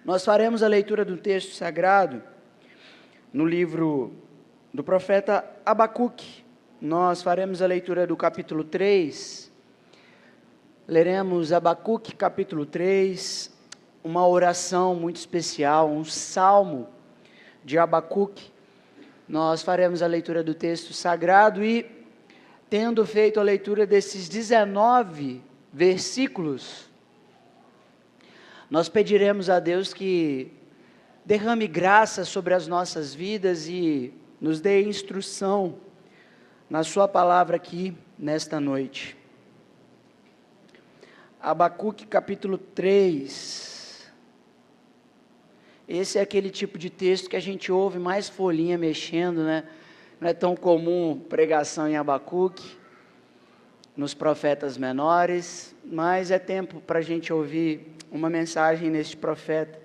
Nós faremos a leitura do texto sagrado no livro do profeta Abacuque. Nós faremos a leitura do capítulo 3. Leremos Abacuque, capítulo 3, uma oração muito especial, um salmo de Abacuque. Nós faremos a leitura do texto sagrado e, tendo feito a leitura desses 19 versículos, nós pediremos a Deus que derrame graça sobre as nossas vidas e nos dê instrução na sua palavra aqui nesta noite. Abacuque capítulo 3. Esse é aquele tipo de texto que a gente ouve mais folhinha mexendo, né? Não é tão comum pregação em Abacuque, nos profetas menores, mas é tempo para a gente ouvir uma mensagem neste profeta,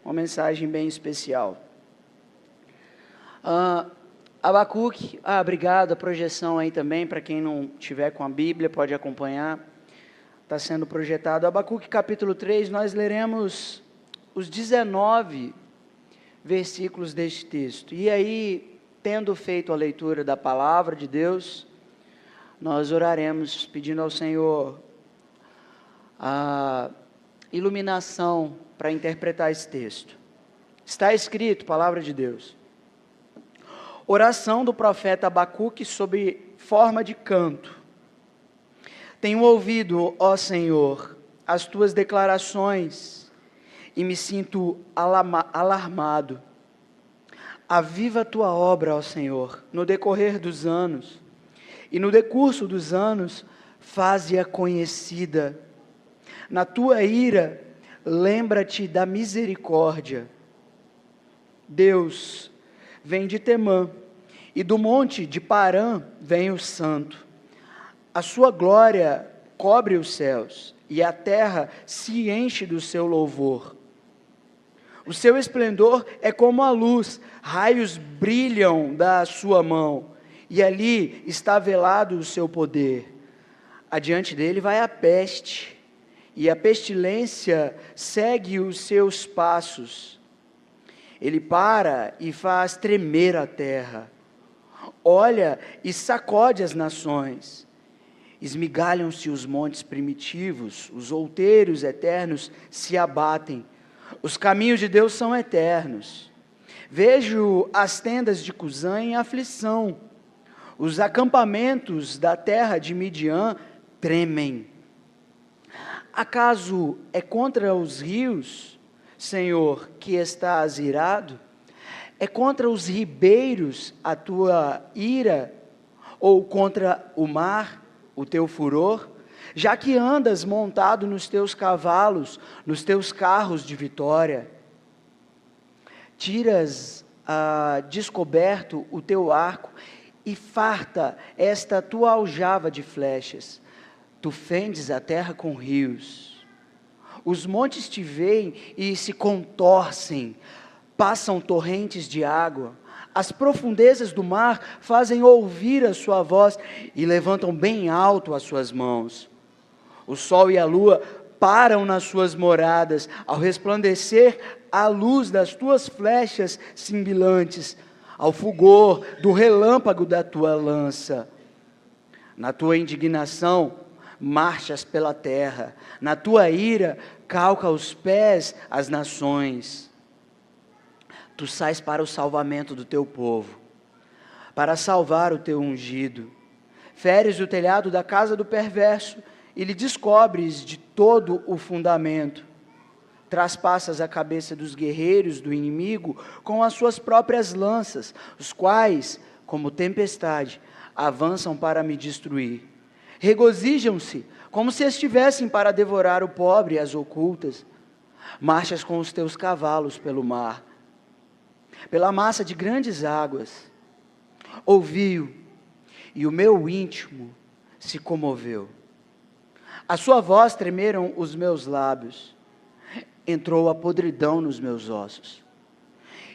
uma mensagem bem especial. Abacuque, obrigado, a projeção aí também, para quem não tiver com a Bíblia, pode acompanhar, está sendo projetado. Abacuque capítulo 3, nós leremos os 19 versículos deste texto, e aí, tendo feito a leitura da palavra de Deus, nós oraremos pedindo ao Senhor a iluminação para interpretar esse texto. Está escrito, palavra de Deus: oração do profeta Abacuque sob forma de canto. Tenho ouvido, ó Senhor, as tuas declarações e me sinto alarmado. Aviva a tua obra, ó Senhor, no decorrer dos anos, e no decurso dos anos, faze-a conhecida. Na tua ira, lembra-te da misericórdia. Deus vem de Temã, e do monte de Parã vem o santo. A sua glória cobre os céus, e a terra se enche do seu louvor. O seu esplendor é como a luz, raios brilham da sua mão, e ali está velado o seu poder. Adiante dele vai a peste, e a pestilência segue os seus passos. Ele para e faz tremer a terra, olha e sacode as nações. Esmigalham-se os montes primitivos, os outeiros eternos se abatem. Os caminhos de Deus são eternos. Vejo as tendas de Cusã em aflição. Os acampamentos da terra de Midian tremem. Acaso é contra os rios, Senhor, que estás irado? É contra os ribeiros a tua ira? Ou contra o mar, o teu furor? Já que andas montado nos teus cavalos, nos teus carros de vitória, tiras descoberto o teu arco e farta esta tua aljava de flechas. Tu fendes a terra com rios. Os montes te veem e se contorcem, passam torrentes de água. As profundezas do mar fazem ouvir a sua voz e levantam bem alto as suas mãos. O sol e a lua param nas suas moradas, ao resplandecer a luz das tuas flechas cintilantes, ao fulgor do relâmpago da tua lança. Na tua indignação, marchas pela terra, na tua ira, calca os pés as nações. Tu sais para o salvamento do teu povo, para salvar o teu ungido. Feres o telhado da casa do perverso e lhe descobres de todo o fundamento. Traspassas a cabeça dos guerreiros do inimigo com as suas próprias lanças, os quais, como tempestade, avançam para me destruir. Regozijam-se, como se estivessem para devorar o pobre e as ocultas. Marchas com os teus cavalos pelo mar, pela massa de grandes águas. Ouvi-o, e o meu íntimo se comoveu. A sua voz tremeram os meus lábios. Entrou a podridão nos meus ossos.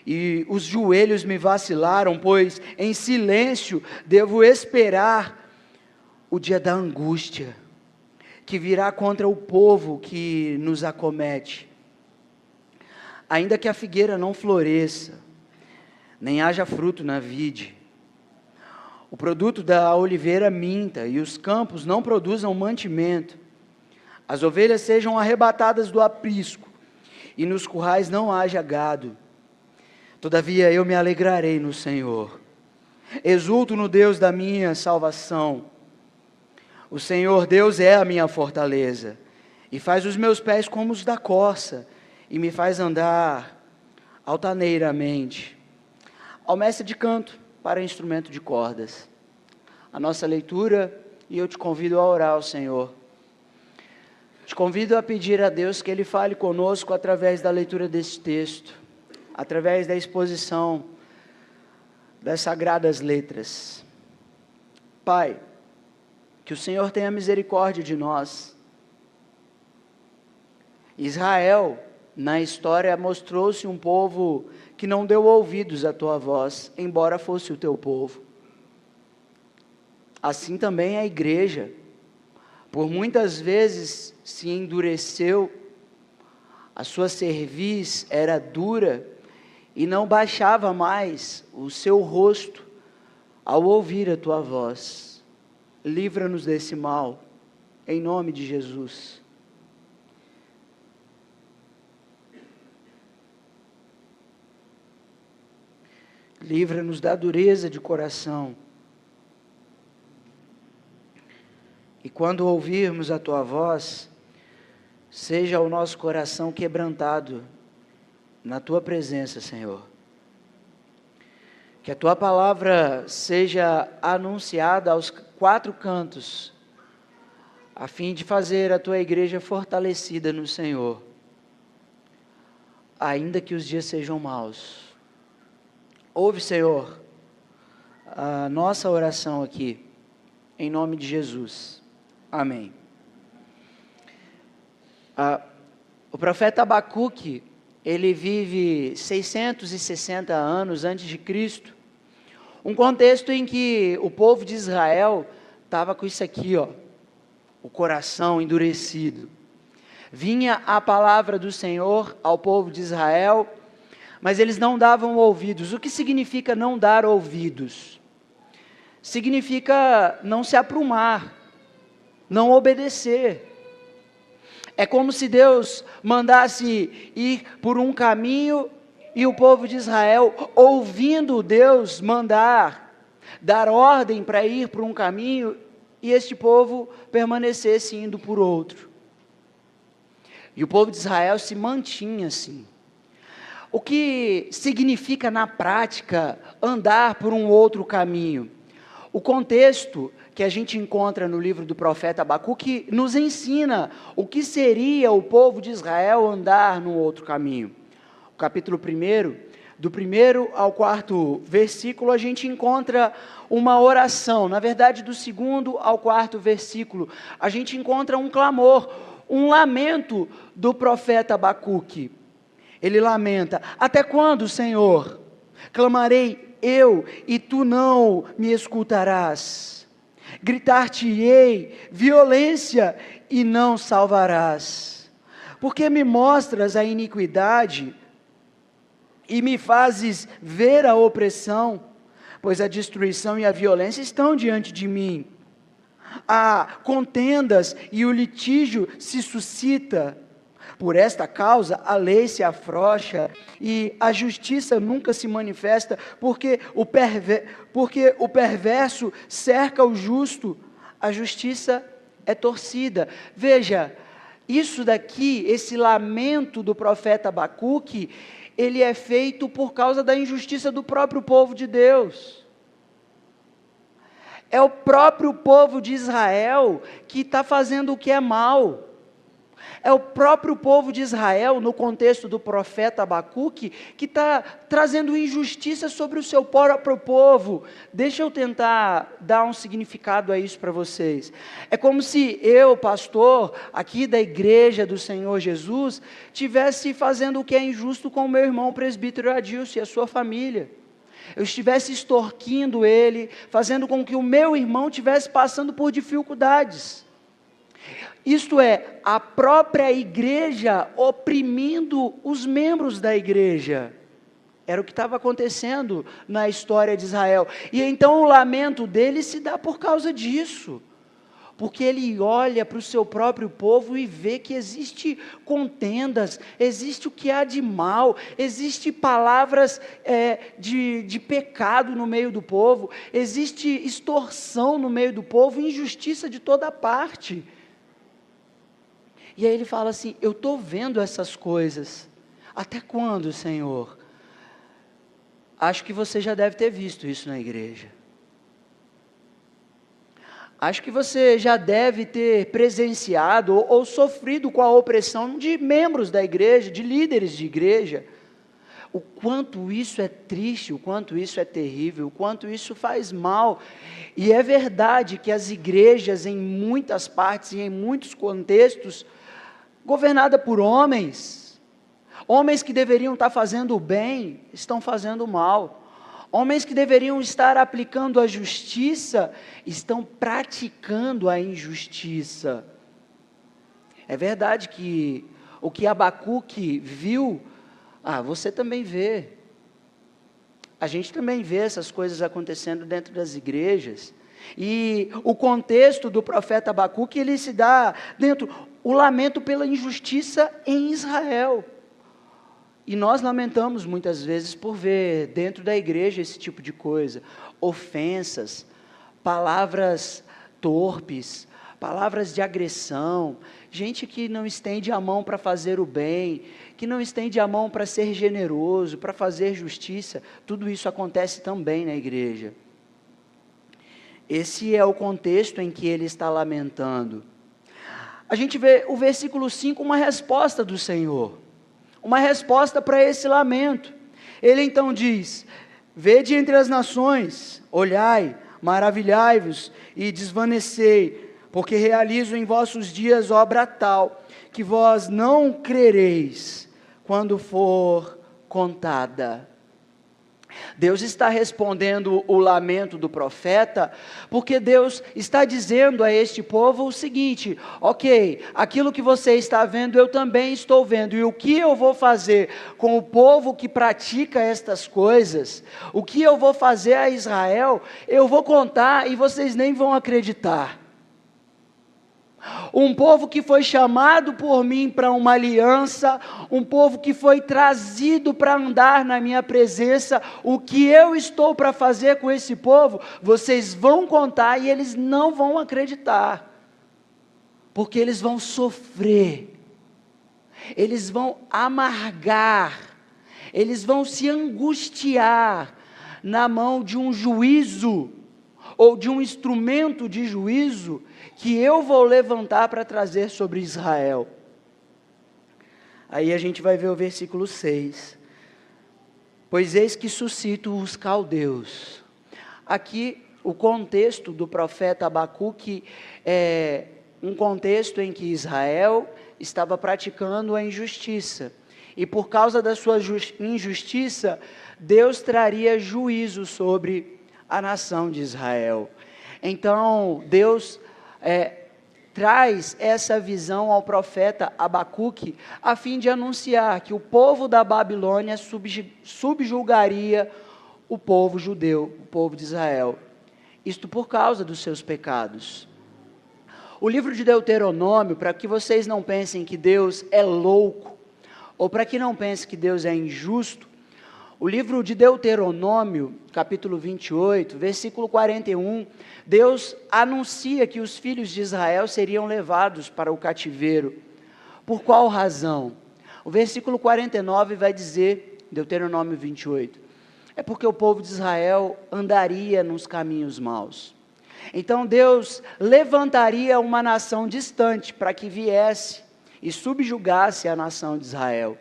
E os joelhos me vacilaram, pois em silêncio devo esperar o dia da angústia, que virá contra o povo que nos acomete. ainda que a figueira não floresça, nem haja fruto na vide, o produto da oliveira minta, e os campos não produzam mantimento, as ovelhas sejam arrebatadas do aprisco, e nos currais não haja gado. Todavia eu me alegrarei no Senhor, exulto no Deus da minha salvação. O Senhor Deus é a minha fortaleza, e faz os meus pés como os da corça, e me faz andar altaneiramente. Ao mestre de canto, para instrumento de cordas. A nossa leitura, e eu te convido a orar ao Senhor. Te convido a pedir a Deus que Ele fale conosco através da leitura desse texto, através da exposição das sagradas letras. Pai, que o Senhor tenha misericórdia de nós. Israel, na história, mostrou-se um povo que não deu ouvidos à tua voz, embora fosse o teu povo. Assim também a igreja, por muitas vezes se endureceu, a sua cerviz era dura e não baixava mais o seu rosto ao ouvir a tua voz. Livra-nos desse mal, em nome de Jesus. Livra-nos da dureza de coração. E quando ouvirmos a tua voz, seja o nosso coração quebrantado na tua presença, Senhor. Que a tua palavra seja anunciada aos quatro cantos, a fim de fazer a tua igreja fortalecida no Senhor, ainda que os dias sejam maus. Ouve, Senhor, a nossa oração aqui, em nome de Jesus. Amém. O profeta Abacuque, ele vive 660 anos antes de Cristo, um contexto em que o povo de Israel estava com isso aqui, o coração endurecido. Vinha a palavra do Senhor ao povo de Israel, mas eles não davam ouvidos. O que significa não dar ouvidos? Significa não se aprumar, não obedecer. É como se Deus mandasse ir por um caminho e o povo de Israel, ouvindo Deus mandar, dar ordem para ir por um caminho, e este povo permanecesse indo por outro. E o povo de Israel se mantinha assim. O que significa na prática andar por um outro caminho? O contexto que a gente encontra no livro do profeta Abacuque nos ensina o que seria o povo de Israel andar num outro caminho. O capítulo 1, do 1 ao 4 versículo, a gente encontra uma oração. Na verdade, do 2 ao 4 versículo, a gente encontra um clamor, um lamento do profeta Abacuque. Ele lamenta: até quando, Senhor, clamarei eu e tu não me escutarás? Gritar-te-ei violência e não salvarás. Porque me mostras a iniquidade e me fazes ver a opressão, pois a destruição e a violência estão diante de mim. Há contendas e o litígio se suscita. Por esta causa, a lei se afrouxa e a justiça nunca se manifesta, porque o perverso cerca o justo, a justiça é torcida. Veja, isso daqui, esse lamento do profeta Abacuque, ele é feito por causa da injustiça do próprio povo de Deus. É o próprio povo de Israel que está fazendo o que é mal. É o próprio povo de Israel, no contexto do profeta Abacuque, que está trazendo injustiça sobre o seu próprio povo. Deixa eu tentar dar um significado a isso para vocês. É como se eu, pastor, aqui da igreja do Senhor Jesus, estivesse fazendo o que é injusto com o meu irmão presbítero Adilson e a sua família. Eu estivesse extorquindo ele, fazendo com que o meu irmão estivesse passando por dificuldades. Isto é, a própria igreja oprimindo os membros da igreja. Era o que estava acontecendo na história de Israel. E então o lamento dele se dá por causa disso. Porque ele olha para o seu próprio povo e vê que existe contendas, existe o que há de mal, existe palavras de pecado no meio do povo, existe extorsão no meio do povo, injustiça de toda parte. E aí ele fala assim: eu estou vendo essas coisas, até quando, Senhor? Acho que você já deve ter visto isso na igreja. Acho que você já deve ter presenciado ou sofrido com a opressão de membros da igreja, de líderes de igreja. O quanto isso é triste, o quanto isso é terrível, o quanto isso faz mal. E é verdade que as igrejas, em muitas partes e em muitos contextos, governadas por homens que deveriam estar fazendo o bem, estão fazendo o mal. Homens que deveriam estar aplicando a justiça, estão praticando a injustiça. É verdade que o que Abacuque viu, você também vê. A gente também vê essas coisas acontecendo dentro das igrejas. E o contexto do profeta Abacuque, ele se dá dentro, o lamento pela injustiça em Israel. E nós lamentamos muitas vezes por ver dentro da igreja esse tipo de coisa, ofensas, palavras torpes, palavras de agressão, gente que não estende a mão para fazer o bem, que não estende a mão para ser generoso, para fazer justiça, tudo isso acontece também na igreja. Esse é o contexto em que ele está lamentando. A gente vê o versículo 5, uma resposta do Senhor. Uma resposta para esse lamento. Ele então diz: vede entre as nações, olhai, maravilhai-vos e desvanecei, porque realizo em vossos dias obra tal, que vós não crereis quando for contada. Deus está respondendo o lamento do profeta, porque Deus está dizendo a este povo o seguinte: ok, aquilo que você está vendo, eu também estou vendo, e o que eu vou fazer com o povo que pratica estas coisas, o que eu vou fazer a Israel, eu vou contar e vocês nem vão acreditar. Um povo que foi chamado por mim para uma aliança, um povo que foi trazido para andar na minha presença, o que eu estou para fazer com esse povo, vocês vão contar e eles não vão acreditar, porque eles vão sofrer, eles vão amargar, eles vão se angustiar na mão de um juízo, ou de um instrumento de juízo, que eu vou levantar para trazer sobre Israel. Aí a gente vai ver o versículo 6. Pois eis que suscito os caldeus. Aqui o contexto do profeta Abacuque é um contexto em que Israel estava praticando a injustiça. E por causa da sua injustiça, Deus traria juízo sobre a nação de Israel. Então Deus traz essa visão ao profeta Abacuque, a fim de anunciar que o povo da Babilônia subjugaria o povo judeu, o povo de Israel. Isto por causa dos seus pecados. O livro de Deuteronômio, para que vocês não pensem que Deus é louco, ou para que não pensem que Deus é injusto, o livro de Deuteronômio, capítulo 28, versículo 41, Deus anuncia que os filhos de Israel seriam levados para o cativeiro. Por qual razão? O versículo 49 vai dizer, Deuteronômio 28, é porque o povo de Israel andaria nos caminhos maus. Então Deus levantaria uma nação distante para que viesse e subjugasse a nação de Israel.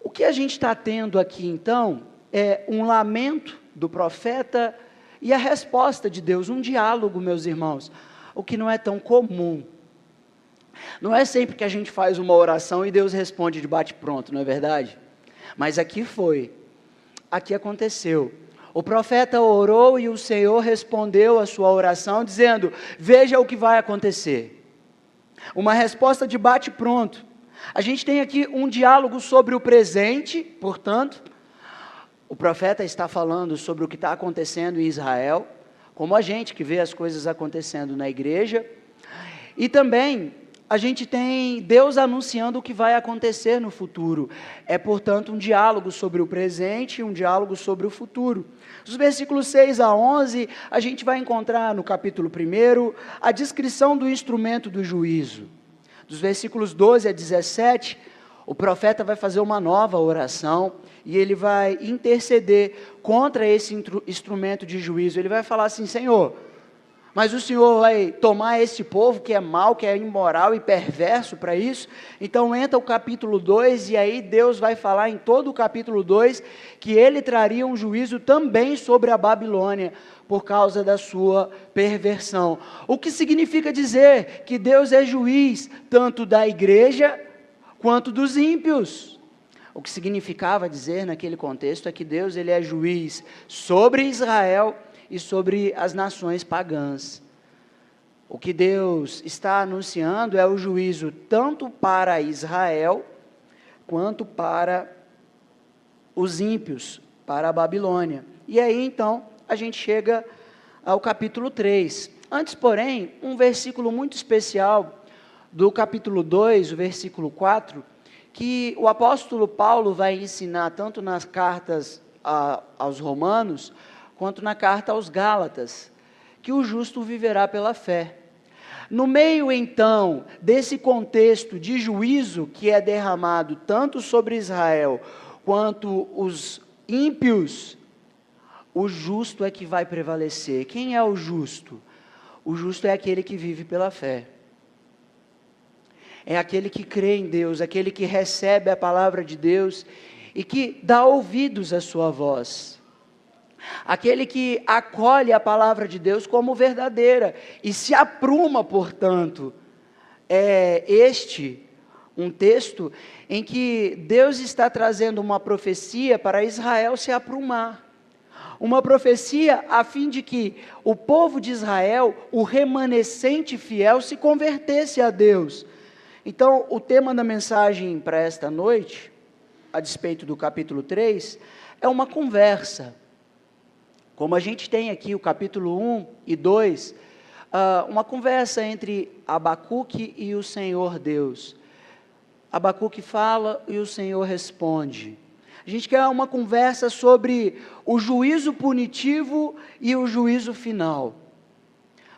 O que a gente está tendo aqui então é um lamento do profeta e a resposta de Deus, um diálogo, meus irmãos, o que não é tão comum. Não é sempre que a gente faz uma oração e Deus responde de bate-pronto, não é verdade? Mas aqui aconteceu. O profeta orou e o Senhor respondeu a sua oração dizendo: veja o que vai acontecer. uma resposta de bate-pronto. A gente tem aqui um diálogo sobre o presente, portanto, o profeta está falando sobre o que está acontecendo em Israel, como a gente que vê as coisas acontecendo na igreja, e também a gente tem Deus anunciando o que vai acontecer no futuro. É, portanto, um diálogo sobre o presente e um diálogo sobre o futuro. Dos versículos 6 a 11, a gente vai encontrar no capítulo 1 a descrição do instrumento do juízo. Dos versículos 12 a 17, o profeta vai fazer uma nova oração e ele vai interceder contra esse instrumento de juízo. Ele vai falar assim: Senhor, mas o Senhor vai tomar esse povo que é mau, que é imoral e perverso para isso? Então entra o capítulo 2 e aí Deus vai falar em todo o capítulo 2 que ele traria um juízo também sobre a Babilônia por causa da sua perversão. O que significa dizer que Deus é juiz tanto da igreja quanto dos ímpios. O que significava dizer naquele contexto é que Deus ele é juiz sobre Israel e sobre as nações pagãs. O que Deus está anunciando é o juízo tanto para Israel, quanto para os ímpios, para a Babilônia. E aí então, a gente chega ao capítulo 3. Antes, porém, um versículo muito especial do capítulo 2, o versículo 4, que o apóstolo Paulo vai ensinar tanto nas cartas aos Romanos, quanto na carta aos Gálatas, que o justo viverá pela fé. No meio, então, desse contexto de juízo que é derramado tanto sobre Israel, quanto os ímpios, o justo é que vai prevalecer. Quem é o justo? O justo é aquele que vive pela fé. É aquele que crê em Deus, aquele que recebe a palavra de Deus e que dá ouvidos à sua voz. Aquele que acolhe a palavra de Deus como verdadeira e se apruma, portanto. É este um texto em que Deus está trazendo uma profecia para Israel se aprumar. Uma profecia a fim de que o povo de Israel, o remanescente fiel, se convertesse a Deus. Então, o tema da mensagem para esta noite, a despeito do capítulo 3, é uma conversa. Como a gente tem aqui o capítulo 1 e 2, uma conversa entre Abacuque e o Senhor Deus. Abacuque fala e o Senhor responde. A gente quer uma conversa sobre o juízo punitivo e o juízo final.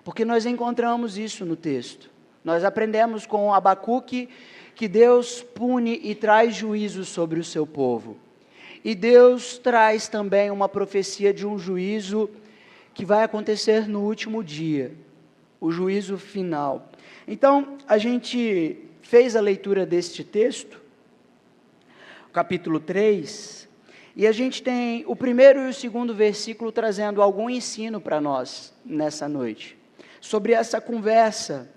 Porque nós encontramos isso no texto. Nós aprendemos com Abacuque que Deus pune e traz juízo sobre o seu povo. E Deus traz também uma profecia de um juízo que vai acontecer no último dia, o juízo final. Então, a gente fez a leitura deste texto, capítulo 3, e a gente tem o primeiro e o segundo versículo trazendo algum ensino para nós nessa noite, sobre essa conversa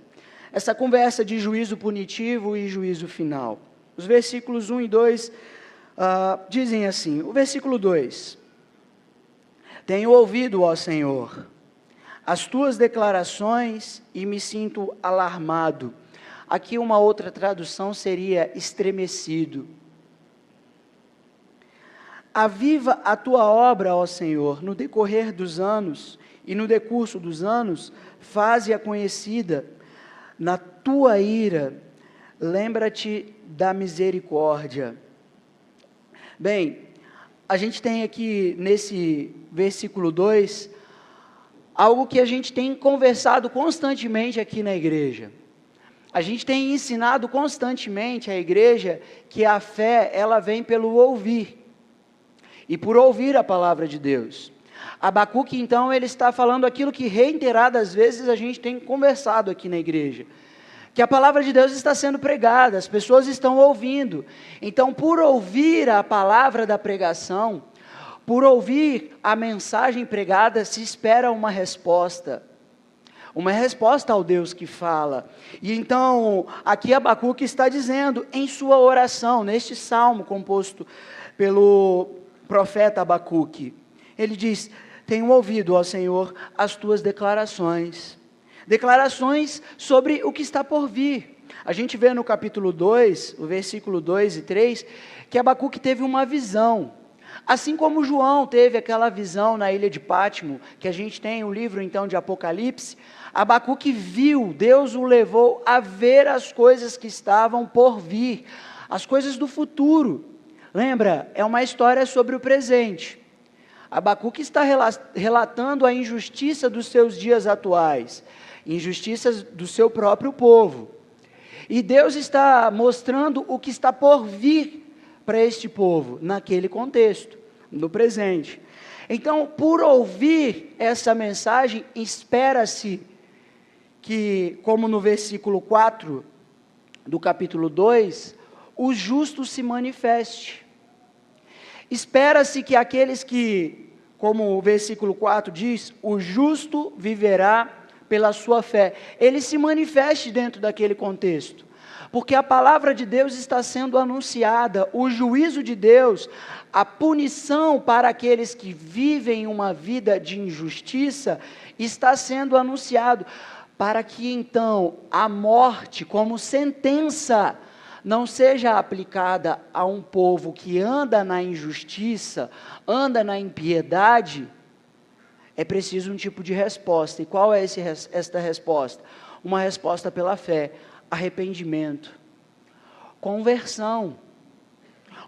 de juízo punitivo e juízo final. Os versículos 1 e 2 dizem assim, o versículo 2, tenho ouvido, ó Senhor, as tuas declarações e me sinto alarmado. Aqui uma outra tradução seria estremecido. Aviva a tua obra, ó Senhor, no decorrer dos anos, e no decurso dos anos, faze-a conhecida. Na tua ira, lembra-te da misericórdia. Bem, a gente tem aqui nesse versículo 2, algo que a gente tem conversado constantemente aqui na igreja. A gente tem ensinado constantemente à igreja que a fé, ela vem pelo ouvir, e por ouvir a palavra de Deus. Abacuque, então, ele está falando aquilo que reiteradas vezes a gente tem conversado aqui na igreja, que a palavra de Deus está sendo pregada, as pessoas estão ouvindo. Então, por ouvir a palavra da pregação, por ouvir a mensagem pregada, se espera uma resposta ao Deus que fala. E então, aqui Abacuque está dizendo, em sua oração, neste salmo composto pelo profeta Abacuque, ele diz, tenho ouvido, ó Senhor, as tuas declarações sobre o que está por vir, A gente vê no capítulo 2, o versículo 2 e 3, que Abacuque teve uma visão. Assim como João teve aquela visão na ilha de Pátimo, que a gente tem o livro então de Apocalipse, Abacuque viu, Deus o levou a ver as coisas que estavam por vir, as coisas do futuro. Lembra, é uma história sobre o presente. Abacuque está relatando a injustiça dos seus dias atuais, injustiças do seu próprio povo. E Deus está mostrando o que está por vir para este povo, naquele contexto, no presente. Então, por ouvir essa mensagem, espera-se que, como no versículo 4 do capítulo 2, o justo se manifeste. Espera-se que aqueles que, como o versículo 4 diz, o justo viverá pela sua fé, ele se manifeste dentro daquele contexto. Porque a palavra de Deus está sendo anunciada, o juízo de Deus, a punição para aqueles que vivem uma vida de injustiça, está sendo anunciado, para que então a morte como sentença não seja aplicada a um povo que anda na injustiça, anda na impiedade. É preciso um tipo de resposta. E qual é esta resposta? Uma resposta pela fé. Arrependimento, conversão,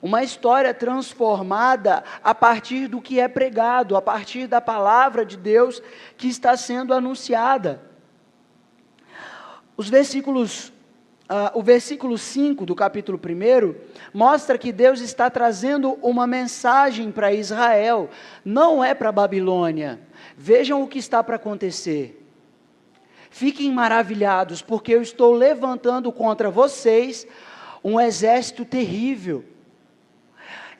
uma história transformada a partir do que é pregado, a partir da palavra de Deus que está sendo anunciada. O versículo 5 do capítulo 1 mostra que Deus está trazendo uma mensagem para Israel, não é para a Babilônia. Vejam o que está para acontecer. Fiquem maravilhados, porque eu estou levantando contra vocês um exército terrível.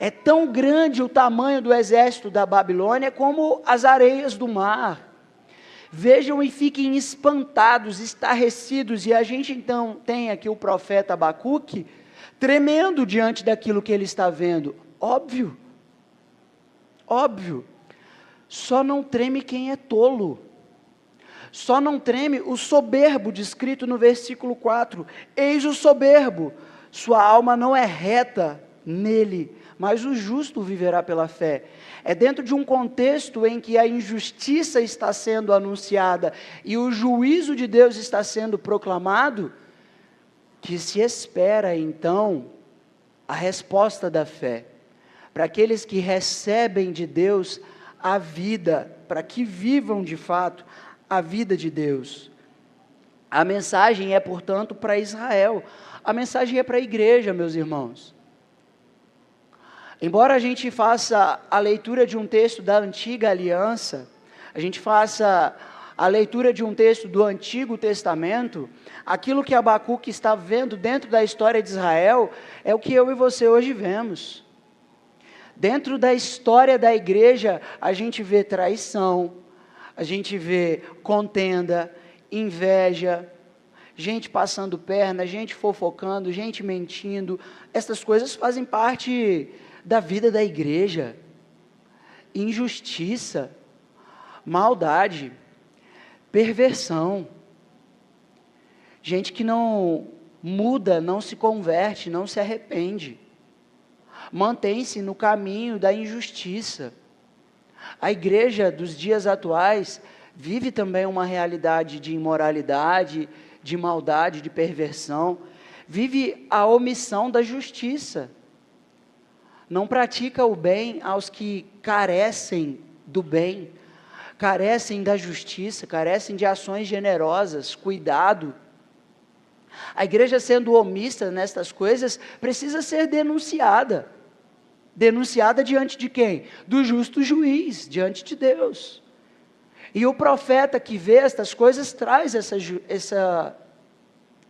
É tão grande o tamanho do exército da Babilônia como as areias do mar. Vejam e fiquem espantados, estarrecidos, e a gente então tem aqui o profeta Abacuque, tremendo diante daquilo que ele está vendo. Óbvio, só não treme quem é tolo. Só não treme o soberbo, descrito no versículo 4. Eis o soberbo, sua alma não é reta nele, mas o justo viverá pela fé. É dentro de um contexto em que a injustiça está sendo anunciada e o juízo de Deus está sendo proclamado, que se espera então a resposta da fé. Para aqueles que recebem de Deus a vida, para que vivam de fato a vida de Deus. A mensagem é, portanto, para Israel. A mensagem é para a igreja, meus irmãos. Embora a gente faça a leitura de um texto da antiga aliança, a gente faça a leitura de um texto do Antigo Testamento, aquilo que Abacuque está vendo dentro da história de Israel, é o que eu e você hoje vemos. Dentro da história da igreja, a gente vê traição, a gente vê contenda, inveja, gente passando perna, gente fofocando, gente mentindo. Essas coisas fazem parte da vida da igreja. Injustiça, maldade, perversão. Gente que não muda, não se converte, não se arrepende. Mantém-se no caminho da injustiça. A igreja dos dias atuais vive também uma realidade de imoralidade, de maldade, de perversão. Vive a omissão da justiça. Não pratica o bem aos que carecem do bem, carecem da justiça, carecem de ações generosas, cuidado. A igreja, sendo omissa nestas coisas, precisa ser denunciada. Denunciada diante de quem? Do justo juiz, diante de Deus. E o profeta que vê estas coisas traz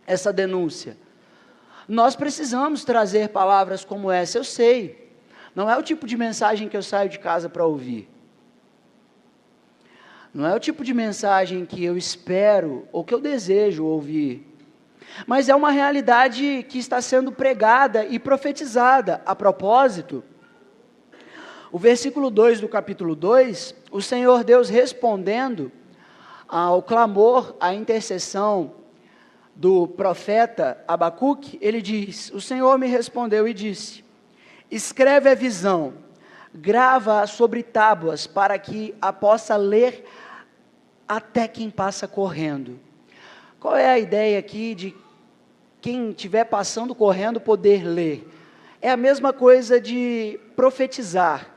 essa denúncia. Nós precisamos trazer palavras como essa, eu sei. Não é o tipo de mensagem que eu saio de casa para ouvir. Não é o tipo de mensagem que eu espero ou que eu desejo ouvir. Mas é uma realidade que está sendo pregada e profetizada. A propósito, o versículo 2 do capítulo 2, o Senhor Deus respondendo ao clamor, à intercessão do profeta Abacuque, ele diz: o Senhor me respondeu e disse: escreve a visão, grava sobre tábuas, para que a possa ler até quem passa correndo. Qual é a ideia aqui de quem estiver passando correndo poder ler? É a mesma coisa de profetizar.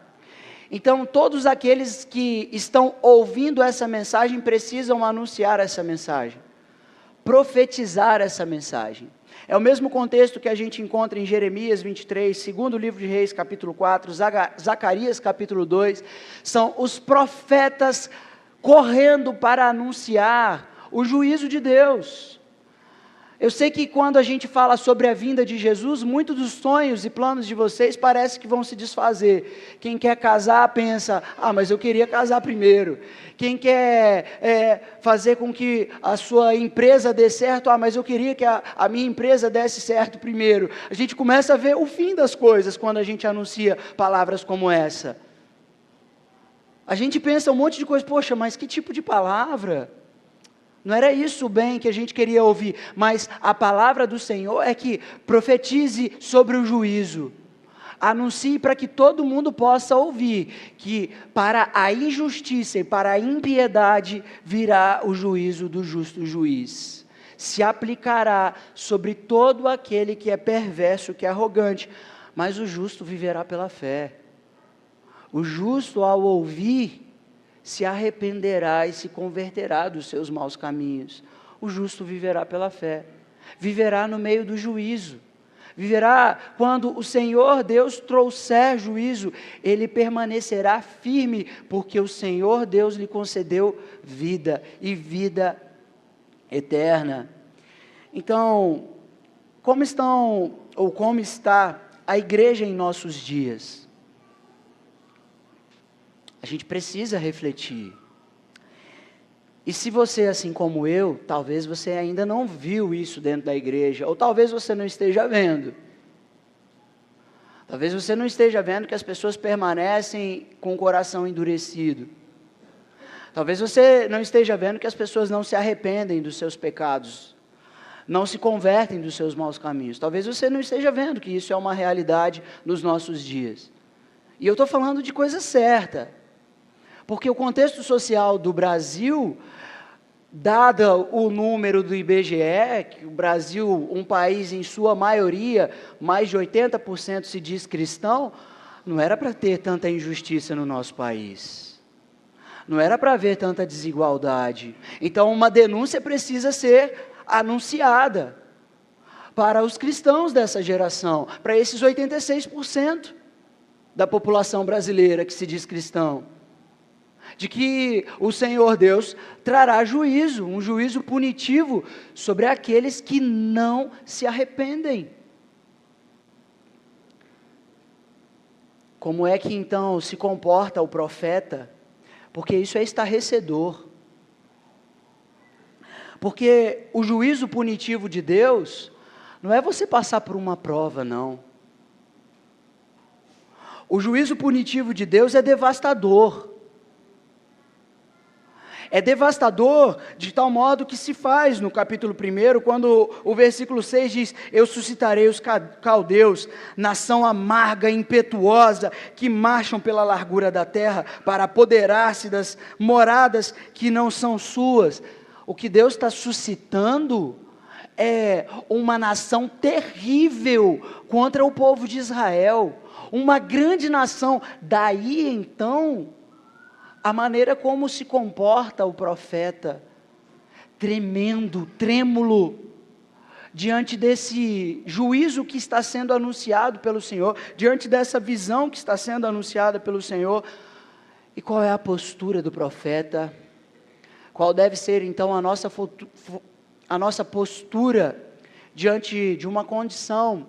Então, todos aqueles que estão ouvindo essa mensagem precisam anunciar essa mensagem, profetizar essa mensagem. É o mesmo contexto que a gente encontra em Jeremias 23, segundo livro de Reis, capítulo 4, Zacarias, capítulo 2, são os profetas correndo para anunciar o juízo de Deus. Eu sei que quando a gente fala sobre a vinda de Jesus, muitos dos sonhos e planos de vocês parece que vão se desfazer. Quem quer casar pensa: mas eu queria casar primeiro. Quem quer fazer com que a sua empresa dê certo, mas eu queria que a minha empresa desse certo primeiro. A gente começa a ver o fim das coisas quando a gente anuncia palavras como essa. A gente pensa um monte de coisa: poxa, mas que tipo de palavra? Não era isso o bem que a gente queria ouvir, mas a palavra do Senhor é que profetize sobre o juízo, anuncie para que todo mundo possa ouvir, que para a injustiça e para a impiedade virá o juízo do justo juiz, se aplicará sobre todo aquele que é perverso, que é arrogante, mas o justo viverá pela fé. O justo, ao ouvir, se arrependerá e se converterá dos seus maus caminhos. O justo viverá pela fé, viverá no meio do juízo, viverá quando o Senhor Deus trouxer juízo, ele permanecerá firme, porque o Senhor Deus lhe concedeu vida, e vida eterna. Então, como está a igreja em nossos dias? A gente precisa refletir. E se você, assim como eu, talvez você ainda não viu isso dentro da igreja, ou talvez você não esteja vendo. Talvez você não esteja vendo que as pessoas permanecem com o coração endurecido. Talvez você não esteja vendo que as pessoas não se arrependem dos seus pecados, não se convertem dos seus maus caminhos. Talvez você não esteja vendo que isso é uma realidade nos nossos dias. E eu estou falando de coisa certa. Porque o contexto social do Brasil, dado o número do IBGE, que o Brasil, um país em sua maioria, mais de 80% se diz cristão, não era para ter tanta injustiça no nosso país. Não era para haver tanta desigualdade. Então, uma denúncia precisa ser anunciada para os cristãos dessa geração, para esses 86% da população brasileira que se diz cristão, de que o Senhor Deus trará juízo, um juízo punitivo sobre aqueles que não se arrependem. Como é que então se comporta o profeta? Porque isso é estarrecedor. Porque o juízo punitivo de Deus não é você passar por uma prova, não. O juízo punitivo de Deus é devastador. É devastador de tal modo que se faz no capítulo 1, quando o versículo 6 diz: eu suscitarei os caldeus, nação amarga e impetuosa, que marcham pela largura da terra, para apoderar-se das moradas que não são suas. O que Deus está suscitando é uma nação terrível contra o povo de Israel, uma grande nação. Daí então a maneira como se comporta o profeta, tremendo, trêmulo, diante desse juízo que está sendo anunciado pelo Senhor, diante dessa visão que está sendo anunciada pelo Senhor. E qual é a postura do profeta? Qual deve ser então a nossa postura diante de uma condição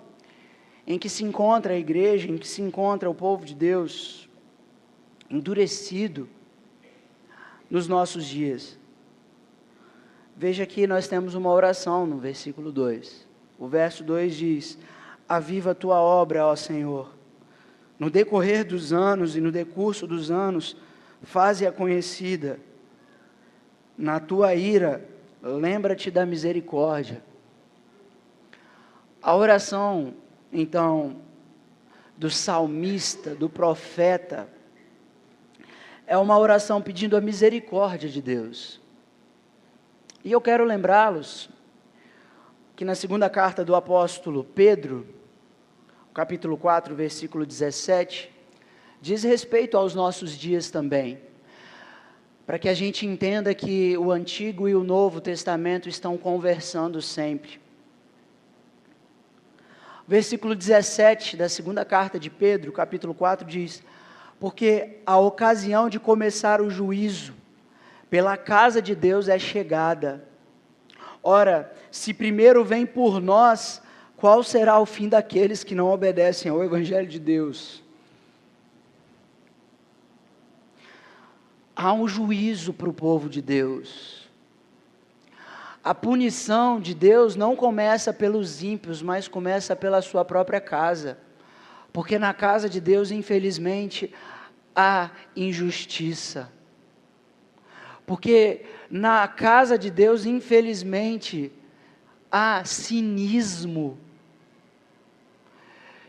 em que se encontra a igreja, em que se encontra o povo de Deus, endurecido nos nossos dias? Veja que nós temos uma oração no versículo 2. O verso 2 diz: aviva a tua obra, ó Senhor, no decorrer dos anos e no decurso dos anos, faze-a conhecida. Na tua ira, lembra-te da misericórdia. A oração, então, do salmista, do profeta, é uma oração pedindo a misericórdia de Deus. E eu quero lembrá-los que na segunda carta do apóstolo Pedro, capítulo 4, versículo 17, diz respeito aos nossos dias também, para que a gente entenda que o Antigo e o Novo Testamento estão conversando sempre. Versículo 17 da segunda carta de Pedro, capítulo 4, diz: porque a ocasião de começar o juízo pela casa de Deus é chegada. Ora, se primeiro vem por nós, qual será o fim daqueles que não obedecem ao Evangelho de Deus? Há um juízo para o povo de Deus. A punição de Deus não começa pelos ímpios, mas começa pela sua própria casa. Porque na casa de Deus, infelizmente, há injustiça. Porque na casa de Deus, infelizmente, há cinismo.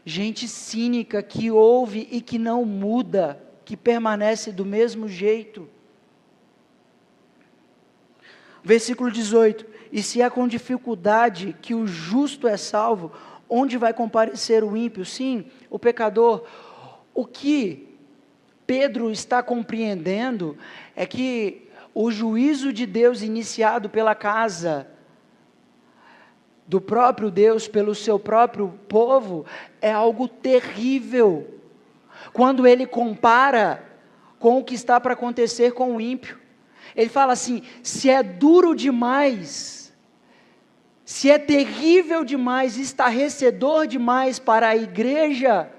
Gente cínica que ouve e que não muda, que permanece do mesmo jeito. Versículo 18: e se é com dificuldade que o justo é salvo, onde vai comparecer o ímpio? Sim, o pecador. O que Pedro está compreendendo é que o juízo de Deus iniciado pela casa do próprio Deus, pelo seu próprio povo, é algo terrível, quando ele compara com o que está para acontecer com o ímpio. Ele fala assim: se é duro demais, se é terrível demais, estarrecedor demais para a igreja,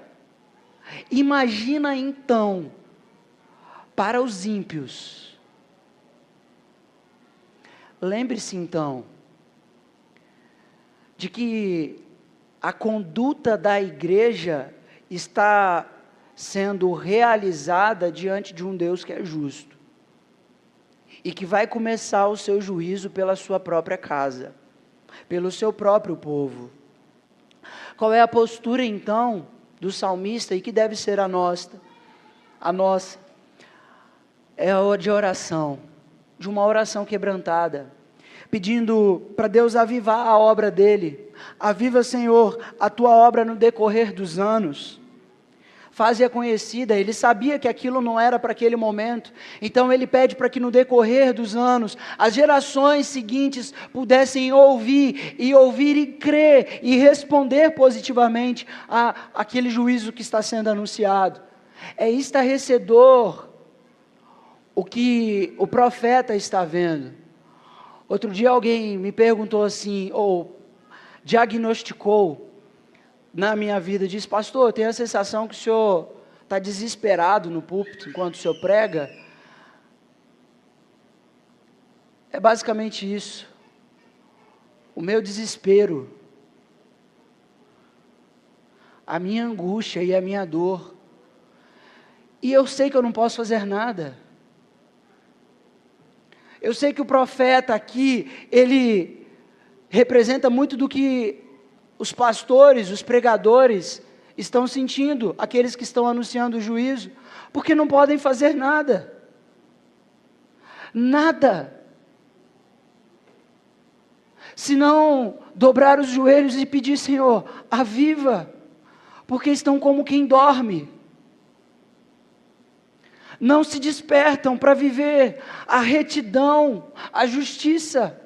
imagina então para os ímpios. Lembre-se então de que a conduta da igreja está sendo realizada diante de um Deus que é justo e que vai começar o seu juízo pela sua própria casa, pelo seu próprio povo. Qual é a postura então do salmista e que deve ser a nossa? A nossa é a de oração, de uma oração quebrantada, pedindo para Deus avivar a obra dele. Aviva, Senhor, a tua obra no decorrer dos anos. Faze-a conhecida. Ele sabia que aquilo não era para aquele momento, então ele pede para que no decorrer dos anos, as gerações seguintes pudessem ouvir e crer e responder positivamente àquele juízo que está sendo anunciado. É estarrecedor o que o profeta está vendo. Outro dia alguém me perguntou assim, ou diagnosticou na minha vida, disse: pastor, eu tenho a sensação que o senhor está desesperado no púlpito enquanto o senhor prega. É basicamente isso, o meu desespero, a minha angústia e a minha dor, e eu sei que eu não posso fazer nada. Eu sei que o profeta aqui, ele representa muito do que os pastores, os pregadores estão sentindo, aqueles que estão anunciando o juízo, porque não podem fazer nada. Nada. Se não dobrar os joelhos e pedir: Senhor, aviva, porque estão como quem dorme. Não se despertam para viver a retidão, a justiça.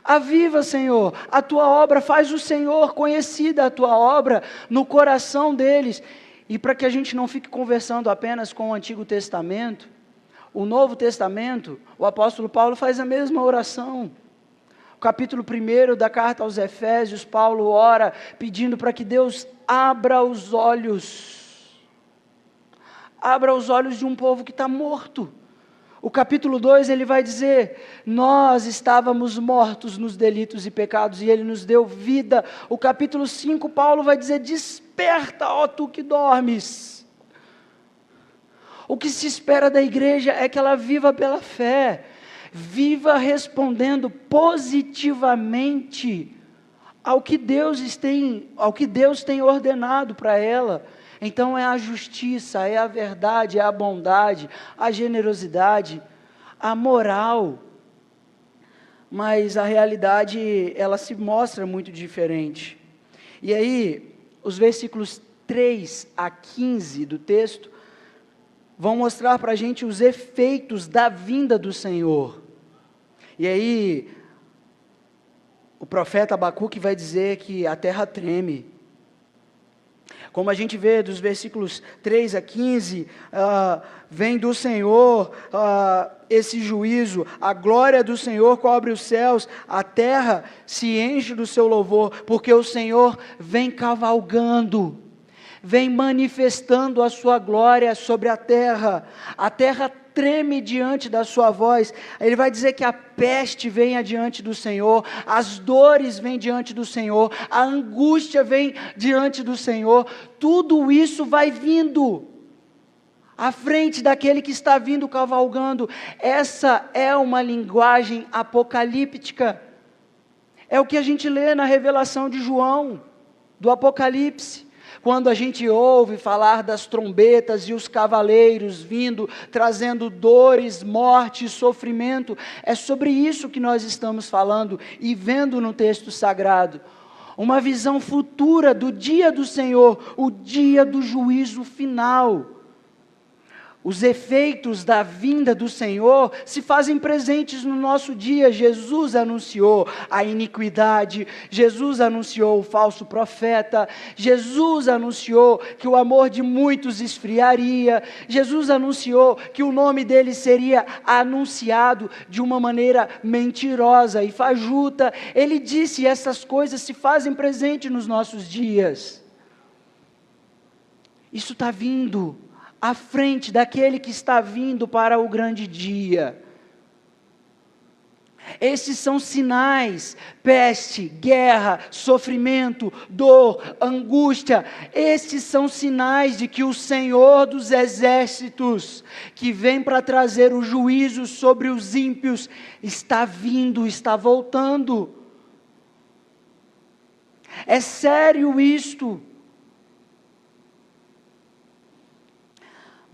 Aviva, Senhor, a tua obra, faz o Senhor conhecida a tua obra no coração deles. E para que a gente não fique conversando apenas com o Antigo Testamento, o Novo Testamento, o apóstolo Paulo faz a mesma oração. O capítulo 1 da carta aos Efésios, Paulo ora pedindo para que Deus abra os olhos de um povo que está morto. O capítulo 2 ele vai dizer: nós estávamos mortos nos delitos e pecados e ele nos deu vida. O capítulo 5 Paulo vai dizer: desperta, ó tu que dormes. O que se espera da igreja é que ela viva pela fé, viva respondendo positivamente ao que Deus tem ordenado para ela. Então é a justiça, é a verdade, é a bondade, a generosidade, a moral. Mas a realidade, ela se mostra muito diferente. E aí, os versículos 3 a 15 do texto vão mostrar para a gente os efeitos da vinda do Senhor. E aí, o profeta Abacuque vai dizer que a terra treme. Como a gente vê dos versículos 3 a 15, vem do Senhor esse juízo, a glória do Senhor cobre os céus, a terra se enche do seu louvor, porque o Senhor vem cavalgando, vem manifestando a sua glória sobre a terra treme diante da sua voz. Ele vai dizer que a peste vem adiante do Senhor, as dores vêm diante do Senhor, a angústia vem diante do Senhor, tudo isso vai vindo à frente daquele que está vindo cavalgando. Essa é uma linguagem apocalíptica, é o que a gente lê na revelação de João, do Apocalipse. Quando a gente ouve falar das trombetas e os cavaleiros vindo, trazendo dores, morte, sofrimento, é sobre isso que nós estamos falando e vendo no texto sagrado. Uma visão futura do dia do Senhor, o dia do juízo final. Os efeitos da vinda do Senhor se fazem presentes no nosso dia. Jesus anunciou a iniquidade, Jesus anunciou o falso profeta, Jesus anunciou que o amor de muitos esfriaria, Jesus anunciou que o nome dele seria anunciado de uma maneira mentirosa e fajuta. Ele disse: essas coisas se fazem presentes nos nossos dias. Isso está vindo à frente daquele que está vindo para o grande dia. Esses são sinais: peste, guerra, sofrimento, dor, angústia. Esses são sinais de que o Senhor dos exércitos, que vem para trazer o juízo sobre os ímpios, está vindo, está voltando. É sério isto.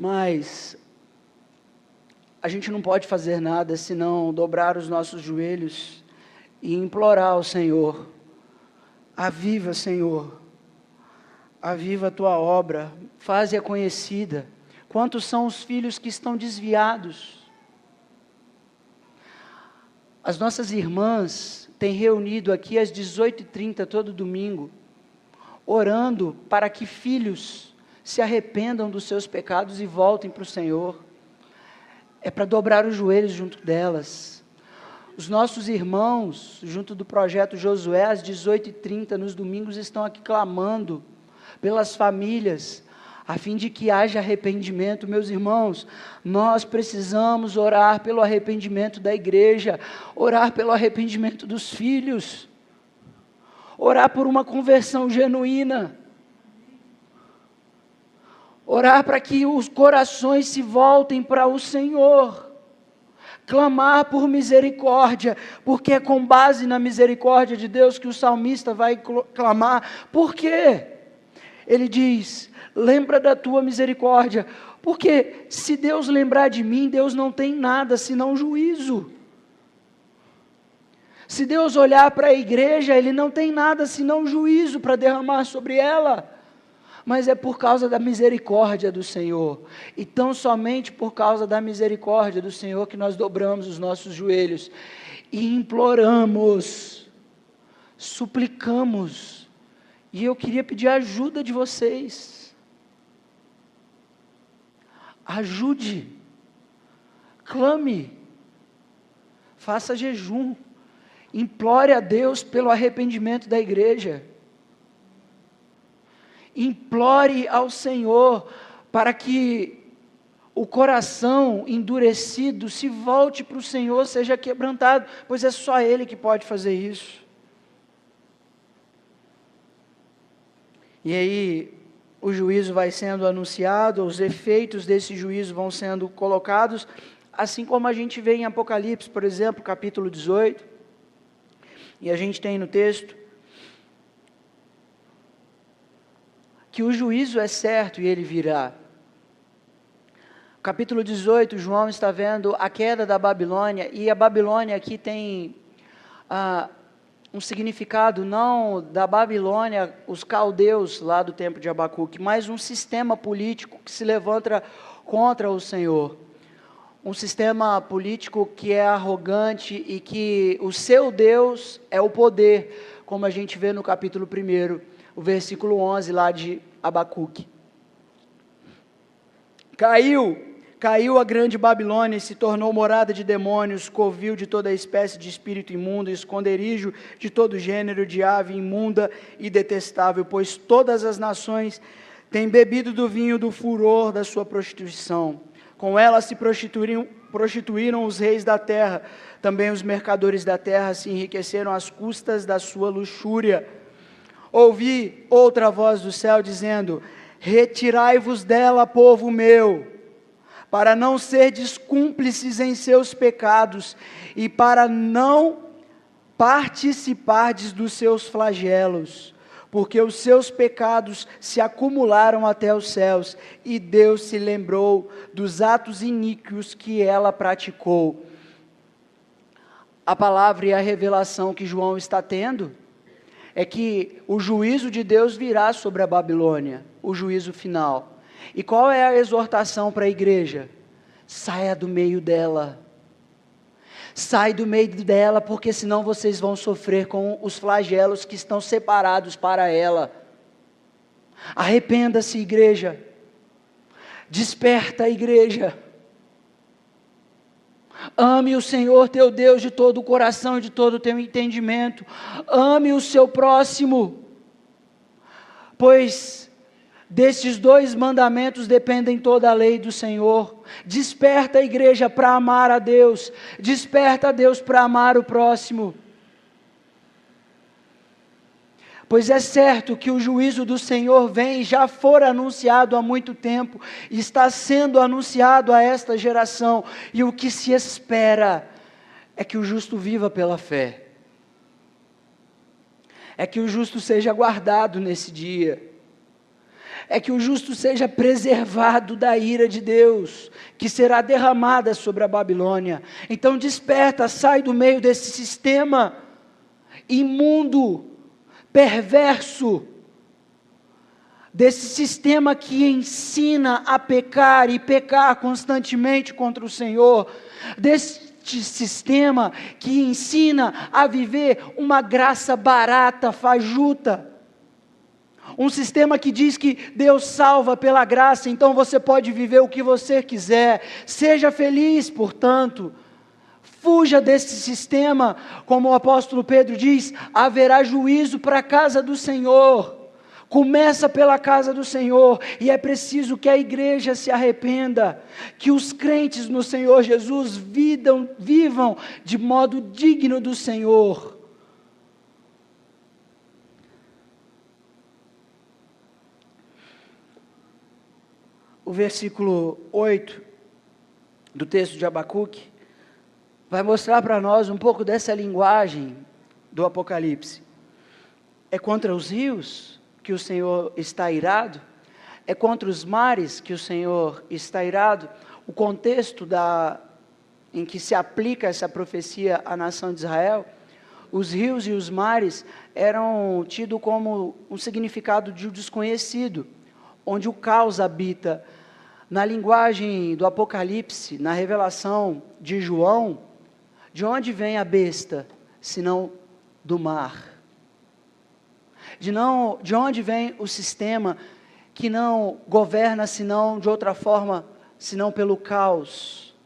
Mas a gente não pode fazer nada senão dobrar os nossos joelhos e implorar ao Senhor: aviva, Senhor, aviva a tua obra, faze-a conhecida. Quantos são os filhos que estão desviados? As nossas irmãs têm reunido aqui às 18h30 todo domingo, orando para que filhos se arrependam dos seus pecados e voltem para o Senhor. É para dobrar os joelhos junto delas. Os nossos irmãos, junto do projeto Josué, às 18h30, nos domingos, estão aqui clamando pelas famílias, a fim de que haja arrependimento. Meus irmãos, nós precisamos orar pelo arrependimento da igreja, orar pelo arrependimento dos filhos, orar por uma conversão genuína, orar para que os corações se voltem para o Senhor, clamar por misericórdia, porque é com base na misericórdia de Deus que o salmista vai clamar. Por quê? Ele diz: lembra da tua misericórdia, porque se Deus lembrar de mim, Deus não tem nada senão juízo. Se Deus olhar para a igreja, Ele não tem nada senão juízo para derramar sobre ela. Mas é por causa da misericórdia do Senhor, e tão somente por causa da misericórdia do Senhor que nós dobramos os nossos joelhos e imploramos, suplicamos. E eu queria pedir a ajuda de vocês. Ajude, clame, faça jejum, implore a Deus pelo arrependimento da igreja. Implore ao Senhor para que o coração endurecido se volte para o Senhor, seja quebrantado, pois é só Ele que pode fazer isso. E aí, o juízo vai sendo anunciado, os efeitos desse juízo vão sendo colocados, assim como a gente vê em Apocalipse, por exemplo, capítulo 18, e a gente tem no texto: que o juízo é certo e ele virá. Capítulo 18, João está vendo a queda da Babilônia, e a Babilônia aqui tem um significado não da Babilônia, os caldeus lá do tempo de Abacuque, mas um sistema político que se levanta contra o Senhor. Um sistema político que é arrogante e que o seu Deus é o poder, como a gente vê no capítulo 1, o versículo 11 lá de Abacuque. Caiu a grande Babilônia e se tornou morada de demônios, covil de toda espécie de espírito imundo, esconderijo de todo gênero de ave imunda e detestável, pois todas as nações têm bebido do vinho do furor da sua prostituição. Com ela se prostituíram os reis da terra, também os mercadores da terra se enriqueceram às custas da sua luxúria. Ouvi outra voz do céu dizendo: retirai-vos dela, povo meu, para não serdes cúmplices em seus pecados, e para não participardes dos seus flagelos, porque os seus pecados se acumularam até os céus, e Deus se lembrou dos atos iníquos que ela praticou. A palavra e a revelação que João está tendo é que o juízo de Deus virá sobre a Babilônia, o juízo final. E qual é a exortação para a igreja? Saia do meio dela. Sai do meio dela, porque senão vocês vão sofrer com os flagelos que estão separados para ela. Arrependa-se, igreja. Desperta, igreja. Ame o Senhor teu Deus de todo o coração e de todo o teu entendimento. Ame o seu próximo, pois destes 2 mandamentos dependem toda a lei do Senhor. Desperta a igreja para amar a Deus. Desperta a Deus para amar o próximo. Pois é certo que o juízo do Senhor vem, já for anunciado há muito tempo, e está sendo anunciado a esta geração, e o que se espera é que o justo viva pela fé. É que o justo seja guardado nesse dia. É que o justo seja preservado da ira de Deus, que será derramada sobre a Babilônia. Então desperta, sai do meio desse sistema imundo, perverso, desse sistema que ensina a pecar e pecar constantemente contra o Senhor, deste sistema que ensina a viver uma graça barata, fajuta. Um sistema que diz que Deus salva pela graça, então você pode viver o que você quiser. Seja feliz, portanto. Fuja desse sistema, como o apóstolo Pedro diz, haverá juízo para a casa do Senhor. Começa pela casa do Senhor, e é preciso que a igreja se arrependa, que os crentes no Senhor Jesus vivam de modo digno do Senhor. O versículo 8 do texto de Abacuque vai mostrar para nós um pouco dessa linguagem do Apocalipse. É contra os rios que o Senhor está irado? É contra os mares que o Senhor está irado? O contexto em que se aplica essa profecia à nação de Israel, os rios e os mares eram tidos como um significado de um desconhecido, onde o caos habita. Na linguagem do Apocalipse, na revelação de João, de onde vem a besta, senão do mar? De onde vem o sistema que não governa senão de outra forma, senão pelo caos?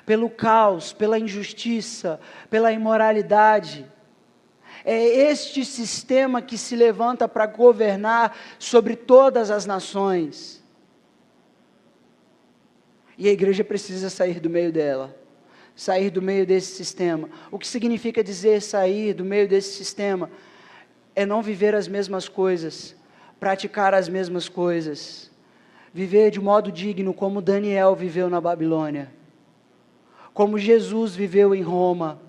Pelo caos, pela injustiça, pela imoralidade. É este sistema que se levanta para governar sobre todas as nações. E a igreja precisa sair do meio dela. Sair do meio desse sistema. O que significa dizer sair do meio desse sistema? É não viver as mesmas coisas, praticar as mesmas coisas, viver de modo digno como Daniel viveu na Babilônia, como Jesus viveu em Roma,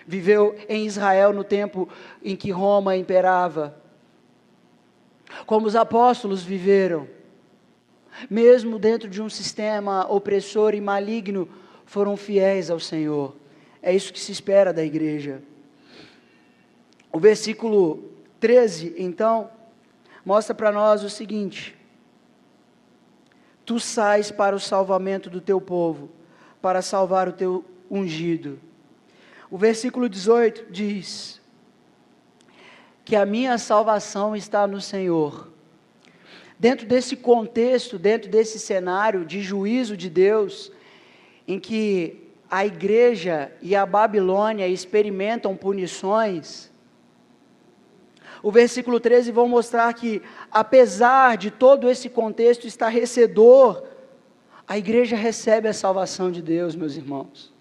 viveu em Israel no tempo em que Roma imperava. como os apóstolos viveram, mesmo dentro de um sistema opressor e maligno, foram fiéis ao Senhor. É isso que se espera da igreja. O versículo 13, então, mostra para nós o seguinte: tu sais para o salvamento do teu povo, para salvar o teu ungido. O versículo 18 diz que a minha salvação está no Senhor. Dentro desse contexto, dentro desse cenário de juízo de Deus, em que a igreja e a Babilônia experimentam punições, o versículo 13 vão mostrar que, apesar de todo esse contexto estarrecedor, a igreja recebe a salvação de Deus, meus irmãos.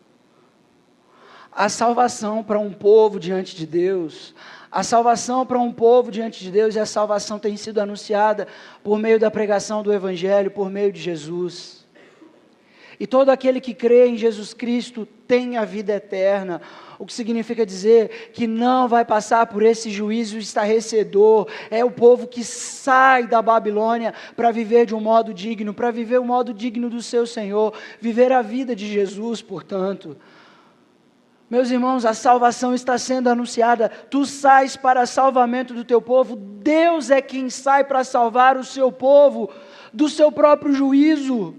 A salvação para um povo diante de Deus, a salvação para um povo diante de Deus, e a salvação tem sido anunciada por meio da pregação do Evangelho, por meio de Jesus. E todo aquele que crê em Jesus Cristo tem a vida eterna, o que significa dizer que não vai passar por esse juízo estarrecedor. É o povo que sai da Babilônia para viver de um modo digno, para viver o modo digno do seu Senhor, viver a vida de Jesus, portanto. Meus irmãos, a salvação está sendo anunciada. Tu sais para salvamento do teu povo. Deus é quem sai para salvar o seu povo do seu próprio juízo.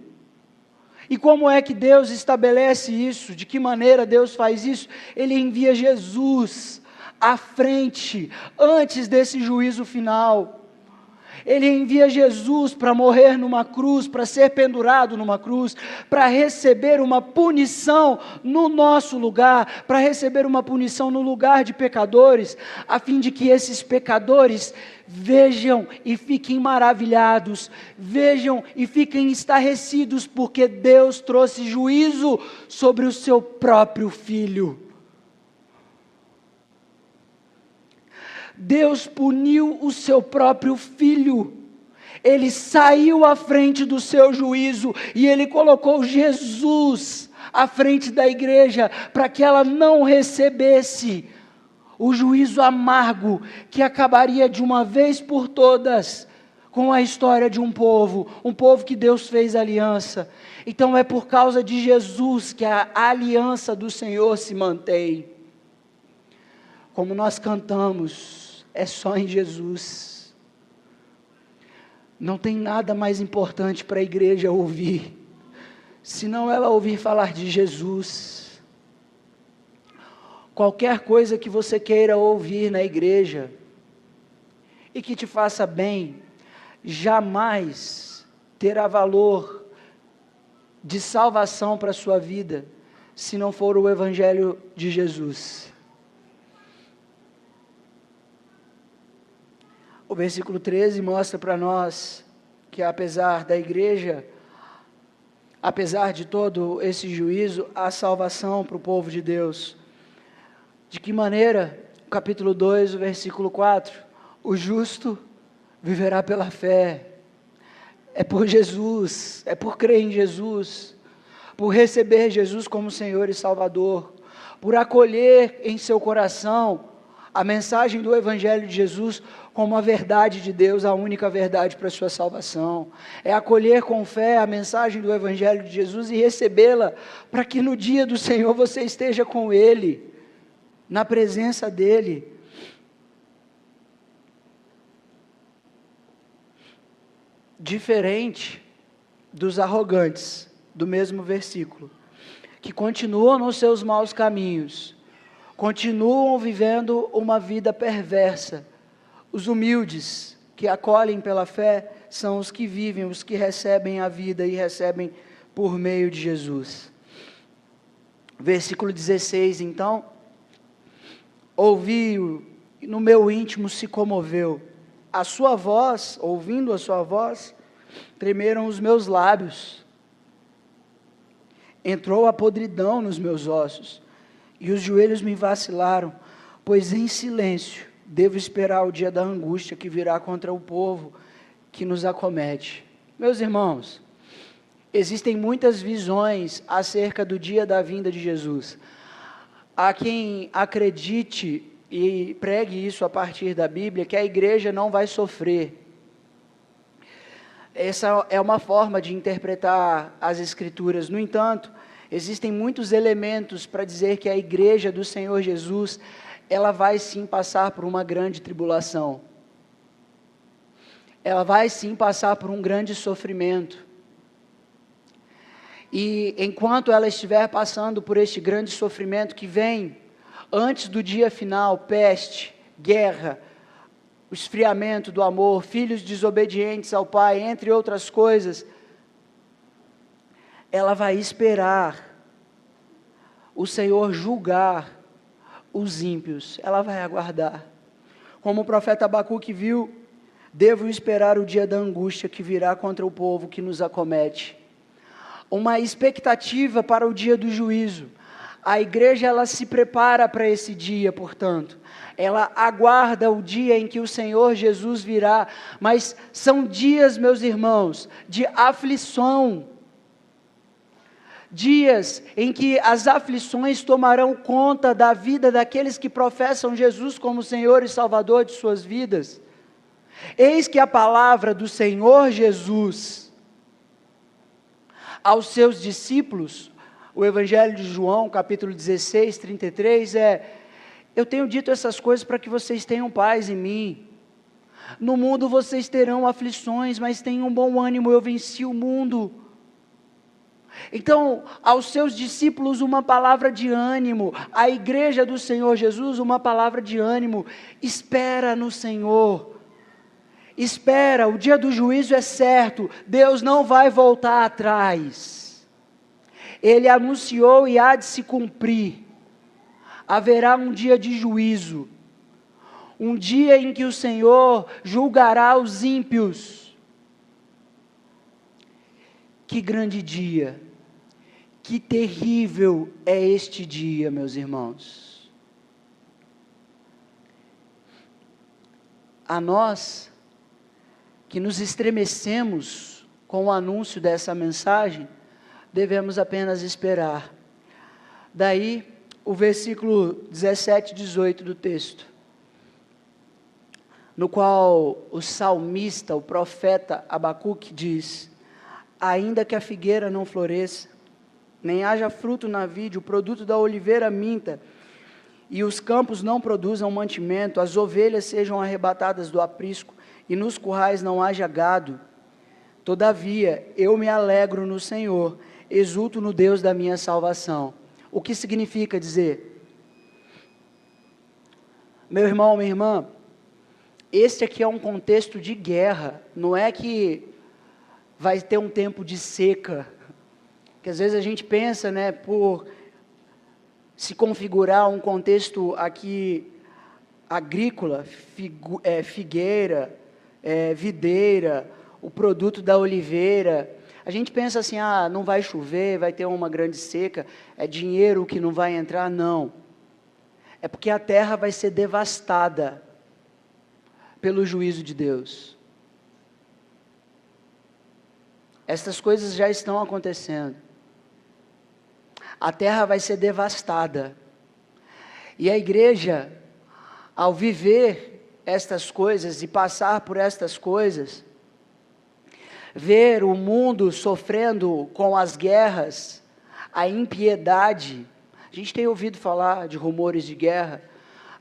E como é que Deus estabelece isso? De que maneira Deus faz isso? Ele envia Jesus à frente, antes desse juízo final. Ele envia Jesus para morrer numa cruz, para ser pendurado numa cruz, para receber uma punição no nosso lugar, para receber uma punição no lugar de pecadores, a fim de que esses pecadores vejam e fiquem maravilhados, vejam e fiquem estarrecidos, porque Deus trouxe juízo sobre o seu próprio Filho. Deus puniu o seu próprio Filho. Ele saiu à frente do seu juízo e Ele colocou Jesus à frente da igreja para que ela não recebesse o juízo amargo que acabaria de uma vez por todas com a história de um povo que Deus fez aliança. Então é por causa de Jesus que a aliança do Senhor se mantém. Como nós cantamos, é só em Jesus. Não tem nada mais importante para a igreja ouvir, senão ela ouvir falar de Jesus. Qualquer coisa que você queira ouvir na igreja, e que te faça bem, jamais terá valor de salvação para a sua vida, se não for o Evangelho de Jesus. O versículo 13 mostra para nós que apesar da igreja, apesar de todo esse juízo, há salvação para o povo de Deus. De que maneira? Capítulo 2, o versículo 4, o justo viverá pela fé. É por Jesus, é por crer em Jesus, por receber Jesus como Senhor e Salvador, por acolher em seu coração a mensagem do Evangelho de Jesus como a verdade de Deus, a única verdade para a sua salvação. É acolher com fé a mensagem do Evangelho de Jesus e recebê-la, para que no dia do Senhor você esteja com Ele, na presença dEle. Diferente dos arrogantes, do mesmo versículo, que continuam nos seus maus caminhos, continuam vivendo uma vida perversa. Os humildes, que acolhem pela fé, são os que vivem, os que recebem a vida e recebem por meio de Jesus. Versículo 16, então, ouvi-o, e no meu íntimo se comoveu. A sua voz, ouvindo a sua voz, tremeram os meus lábios. Entrou a podridão nos meus ossos, e os joelhos me vacilaram, pois em silêncio devo esperar o dia da angústia que virá contra o povo que nos acomete. Meus irmãos, existem muitas visões acerca do dia da vinda de Jesus. Há quem acredite e pregue isso a partir da Bíblia, que a igreja não vai sofrer. Essa é uma forma de interpretar as Escrituras. No entanto, existem muitos elementos para dizer que a igreja do Senhor Jesus, ela vai sim passar por uma grande tribulação. Ela vai sim passar por um grande sofrimento. E enquanto ela estiver passando por este grande sofrimento que vem antes do dia final, peste, guerra, o esfriamento do amor, filhos desobedientes ao Pai, entre outras coisas, ela vai esperar o Senhor julgar os ímpios, ela vai aguardar. Como o profeta Abacuque viu, devo esperar o dia da angústia que virá contra o povo que nos acomete. Uma expectativa para o dia do juízo. A igreja, ela se prepara para esse dia, portanto. Ela aguarda o dia em que o Senhor Jesus virá, mas são dias, meus irmãos, de aflição. Dias em que as aflições tomarão conta da vida daqueles que professam Jesus como Senhor e Salvador de suas vidas. Eis que a palavra do Senhor Jesus aos seus discípulos, o Evangelho de João, capítulo 16, 33, eu tenho dito essas coisas para que vocês tenham paz em mim. No mundo vocês terão aflições, mas tenham bom ânimo, eu venci o mundo. Então, aos seus discípulos uma palavra de ânimo, à igreja do Senhor Jesus uma palavra de ânimo, espera no Senhor. Espera, o dia do juízo é certo, Deus não vai voltar atrás. Ele anunciou e há de se cumprir. Haverá um dia de juízo, um dia em que o Senhor julgará os ímpios. Que grande dia, que terrível é este dia, meus irmãos. A nós, que nos estremecemos com o anúncio dessa mensagem, devemos apenas esperar. Daí, o versículo 17 e 18 do texto, no qual o salmista, o profeta Abacuque diz: ainda que a figueira não floresça, nem haja fruto na vide, o produto da oliveira minta, e os campos não produzam mantimento, as ovelhas sejam arrebatadas do aprisco, e nos currais não haja gado, todavia eu me alegro no Senhor, exulto no Deus da minha salvação. O que significa dizer? Meu irmão, minha irmã, este aqui é um contexto de guerra, não é que vai ter um tempo de seca, que às vezes a gente pensa, por se configurar um contexto aqui agrícola, figueira, videira, o produto da oliveira, a gente pensa assim, não vai chover, vai ter uma grande seca, é dinheiro que não vai entrar, não. É porque a terra vai ser devastada pelo juízo de Deus. Estas coisas já estão acontecendo. A terra vai ser devastada. E a igreja, ao viver estas coisas e passar por estas coisas, ver o mundo sofrendo com as guerras, a impiedade, a gente tem ouvido falar de rumores de guerra,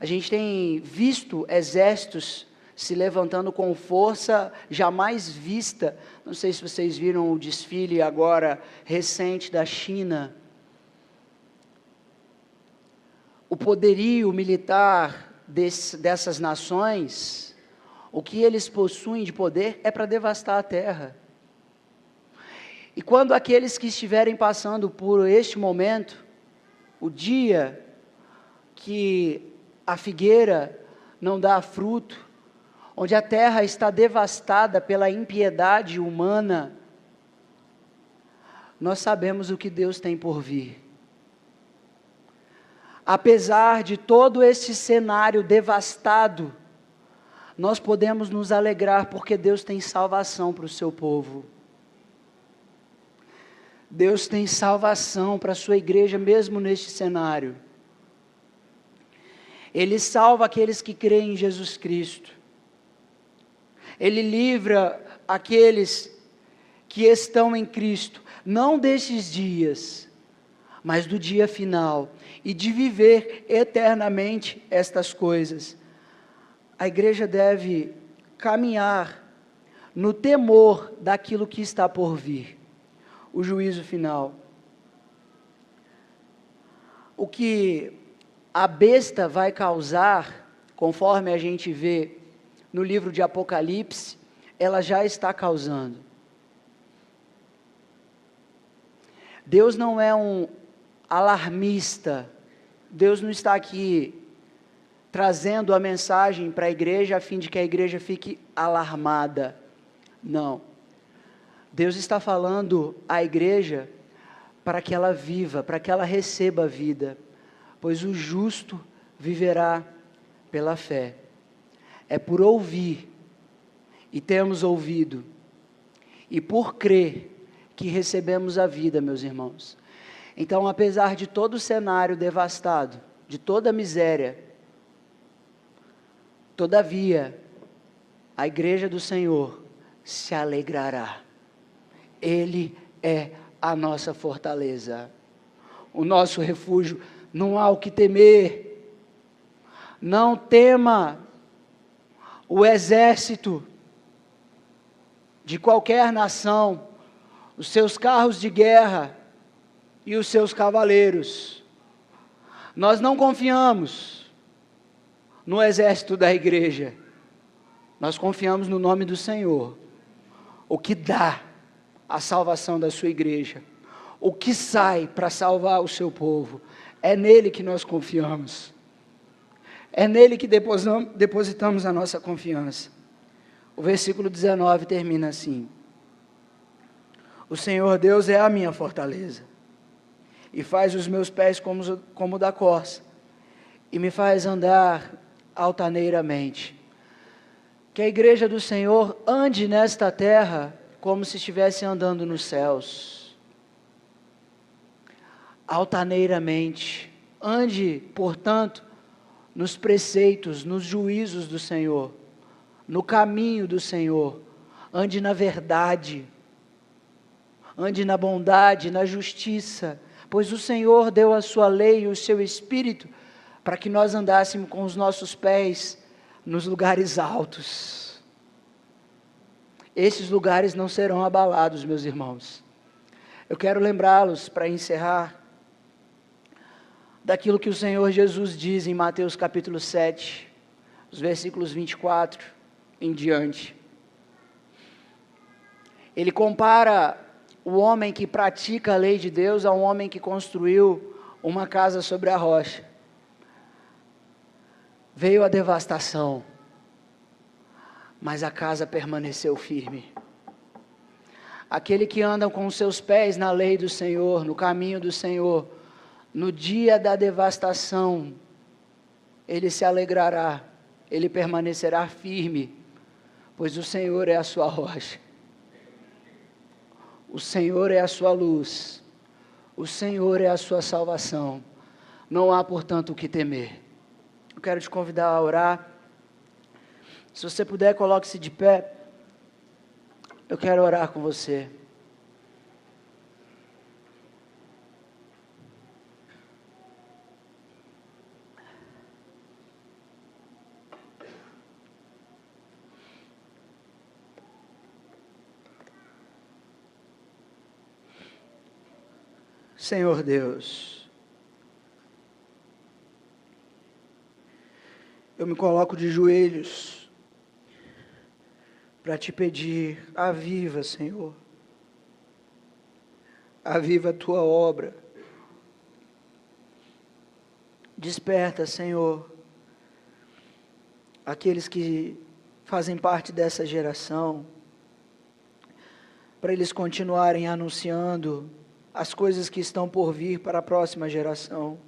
a gente tem visto exércitos se levantando com força jamais vista. Não sei se vocês viram o desfile agora recente da China. O poderio militar dessas nações, o que eles possuem de poder é para devastar a terra. E quando aqueles que estiverem passando por este momento, o dia que a figueira não dá fruto, onde a terra está devastada pela impiedade humana, nós sabemos o que Deus tem por vir. Apesar de todo esse cenário devastado, nós podemos nos alegrar porque Deus tem salvação para o seu povo. Deus tem salvação para a sua igreja mesmo neste cenário. Ele salva aqueles que creem em Jesus Cristo. Ele livra aqueles que estão em Cristo, não destes dias, mas do dia final, e de viver eternamente estas coisas. A igreja deve caminhar no temor daquilo que está por vir, o juízo final. O que a besta vai causar, conforme a gente vê no livro de Apocalipse, ela já está causando. Deus não é um alarmista, Deus não está aqui trazendo a mensagem para a igreja a fim de que a igreja fique alarmada. Não. Deus está falando à igreja para que ela viva, para que ela receba a vida, pois o justo viverá pela fé. É por ouvir, e temos ouvido, e por crer, que recebemos a vida, meus irmãos. Então, apesar de todo o cenário devastado, de toda a miséria, todavia, a igreja do Senhor se alegrará. Ele é a nossa fortaleza, o nosso refúgio. Não há o que temer. Não tema o exército de qualquer nação, os seus carros de guerra e os seus cavaleiros. Nós não confiamos no exército da igreja, nós confiamos no nome do Senhor, o que dá a salvação da sua igreja, o que sai para salvar o seu povo, é nele que nós confiamos, é nele que depositamos a nossa confiança. O versículo 19 termina assim: o Senhor Deus é a minha fortaleza, e faz os meus pés como da corça, e me faz andar altaneiramente. Que a igreja do Senhor ande nesta terra como se estivesse andando nos céus, altaneiramente. Ande, portanto, nos preceitos, nos juízos do Senhor, no caminho do Senhor. Ande na verdade, ande na bondade, na justiça, pois o Senhor deu a sua lei e o seu Espírito para que nós andássemos com os nossos pés nos lugares altos. Esses lugares não serão abalados, meus irmãos. Eu quero lembrá-los, para encerrar, daquilo que o Senhor Jesus diz em Mateus capítulo 7, os versículos 24 em diante. Ele compara o homem que pratica a lei de Deus a um homem que construiu uma casa sobre a rocha. Veio a devastação, mas a casa permaneceu firme. Aquele que anda com os seus pés na lei do Senhor, no caminho do Senhor, no dia da devastação, ele se alegrará, ele permanecerá firme, pois o Senhor é a sua rocha, o Senhor é a sua luz, o Senhor é a sua salvação. Não há, portanto, o que temer. Eu quero te convidar a orar. Se você puder, coloque-se de pé. Eu quero orar com você. Senhor Deus, eu me coloco de joelhos para te pedir, aviva, Senhor, aviva a tua obra, desperta, Senhor, aqueles que fazem parte dessa geração, para eles continuarem anunciando as coisas que estão por vir para a próxima geração,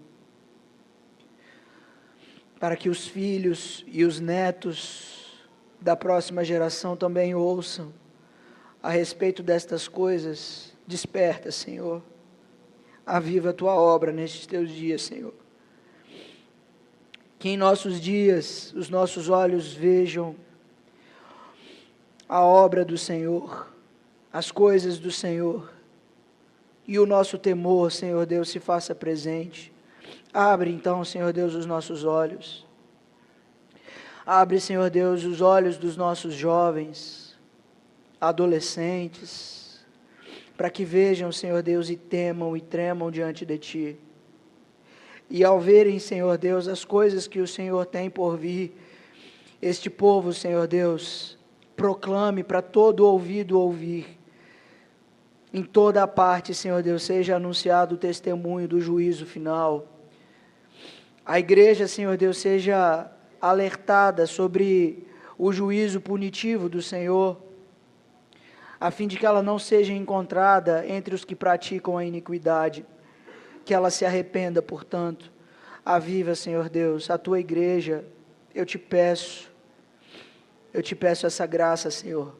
para que os filhos e os netos da próxima geração também ouçam a respeito destas coisas. Desperta, Senhor, aviva a tua obra nestes teus dias, Senhor, que em nossos dias os nossos olhos vejam a obra do Senhor, as coisas do Senhor, e o nosso temor, Senhor Deus, se faça presente. Abre então, Senhor Deus, os nossos olhos. Abre, Senhor Deus, os olhos dos nossos jovens, adolescentes, para que vejam, Senhor Deus, e temam e tremam diante de Ti. E ao verem, Senhor Deus, as coisas que o Senhor tem por vir, este povo, Senhor Deus, proclame para todo ouvido ouvir. Em toda a parte, Senhor Deus, seja anunciado o testemunho do juízo final. A igreja, Senhor Deus, seja alertada sobre o juízo punitivo do Senhor, a fim de que ela não seja encontrada entre os que praticam a iniquidade, que ela se arrependa, portanto. Aviva, Senhor Deus, a Tua igreja, eu te peço essa graça, Senhor,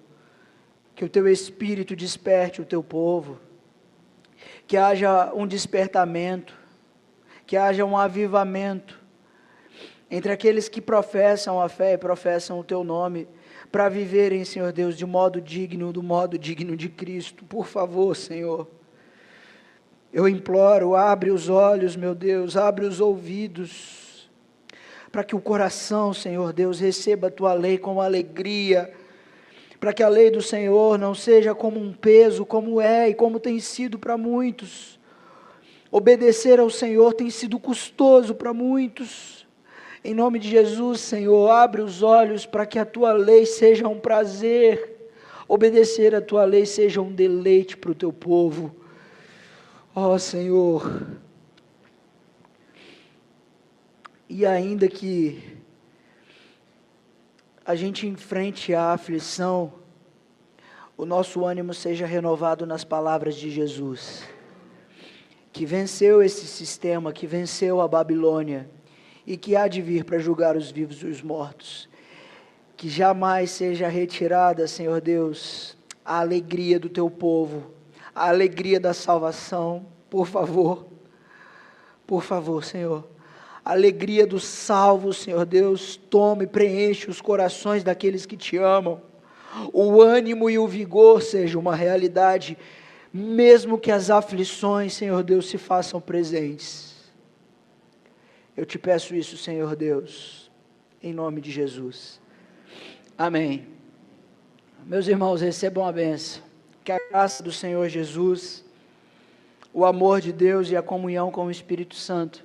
que o Teu Espírito desperte o Teu povo, que haja um despertamento, que haja um avivamento, entre aqueles que professam a fé e professam o Teu nome, para viverem, Senhor Deus, do modo digno de Cristo. Por favor, Senhor, eu imploro, abre os olhos, meu Deus, abre os ouvidos, para que o coração, Senhor Deus, receba a Tua lei com alegria, para que a lei do Senhor não seja como um peso, como é e como tem sido para muitos. Obedecer ao Senhor tem sido custoso para muitos. Em nome de Jesus, Senhor, abre os olhos para que a Tua lei seja um prazer, obedecer a Tua lei seja um deleite para o Teu povo. Ó Senhor, e ainda que a gente enfrente a aflição, o nosso ânimo seja renovado nas palavras de Jesus, que venceu esse sistema, que venceu a Babilônia, e que há de vir para julgar os vivos e os mortos. Que jamais seja retirada, Senhor Deus, a alegria do Teu povo, a alegria da salvação, por favor, Senhor. A alegria dos salvos, Senhor Deus, tome e preenche os corações daqueles que Te amam. O ânimo e o vigor sejam uma realidade, mesmo que as aflições, Senhor Deus, se façam presentes. Eu Te peço isso, Senhor Deus, em nome de Jesus. Amém. Meus irmãos, recebam a bênção. Que a graça do Senhor Jesus, o amor de Deus e a comunhão com o Espírito Santo,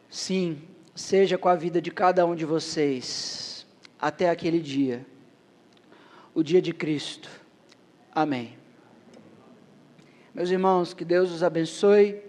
sim, seja com a vida de cada um de vocês, até aquele dia, o dia de Cristo. Amém. Meus irmãos, que Deus os abençoe.